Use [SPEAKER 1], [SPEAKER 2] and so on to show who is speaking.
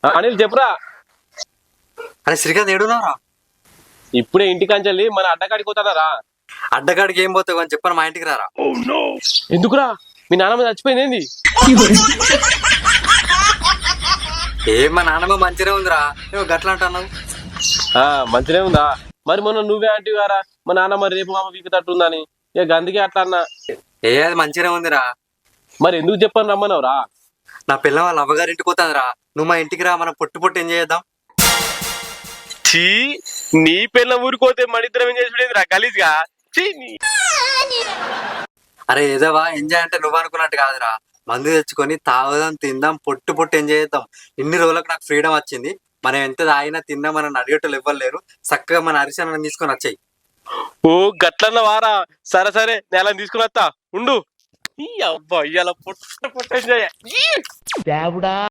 [SPEAKER 1] అనిల్ చెప్పురా.
[SPEAKER 2] అరే శ్రీకాంత్ ఏడున్నారా?
[SPEAKER 1] ఇప్పుడే ఇంటికాంచెల్లి మన అడ్డకాడికి పోతారా.
[SPEAKER 2] అడ్డగాడికి ఏం పోతావు అని చెప్పాను, మా ఇంటికి రారా.
[SPEAKER 1] ఎందుకురా? మీ నాన్నమ్మ చచ్చిపోయింది ఏంది?
[SPEAKER 2] ఏం మా నాన్నమ్మ మంచిగా ఉందిరా, నువ్వు గట్లా అంటున్నావు.
[SPEAKER 1] మంచిగా ఉందా? మరి మొన్న నువ్వే అంటే గారా మా నాన్నమ్మ రేపు మామ వీపు తట్టుందని. ఇక గందికే అట్లా అన్నా.
[SPEAKER 2] అది మంచిగా ఉందిరా.
[SPEAKER 1] మరి ఎందుకు చెప్పని రమ్మన్నావురా?
[SPEAKER 2] నా పిల్ల వాళ్ళ అవ్వగారింటికి పోతుందిరా, నువ్వు మా ఇంటికి రా, మనం పొట్టు పొట్టు ఏం చేద్దాం.
[SPEAKER 1] చీ, నీ పిల్ల ఊరికోతే మడిద్దరం ఏం చేసుడేదిరా గలీజ్గా.
[SPEAKER 2] అరే ఏదోవా ఎంజాయ్ అంటే నువ్వు అనుకున్నట్టు కాదురా, మందు తెచ్చుకొని తాగుదాం, తిందాం, పొట్టు పొట్టు ఎంజాయ్ చేద్దాం. ఇన్ని రోజులకు నాకు ఫ్రీడమ్ వచ్చింది, మనం ఎంత తాగినా తిన్నా మనం అడిగేటోళ్ళు ఇవ్వలేరు. చక్కగా మన అరిసెలను తీసుకొని వచ్చాయి.
[SPEAKER 1] ఓ గట్లన్న వారా. సరే సరే, నేలని తీసుకుని వస్తా ఉండు. ఈ అబ్బా ఇవాళ పొట్టు పొట్టు ఎంజాయ్.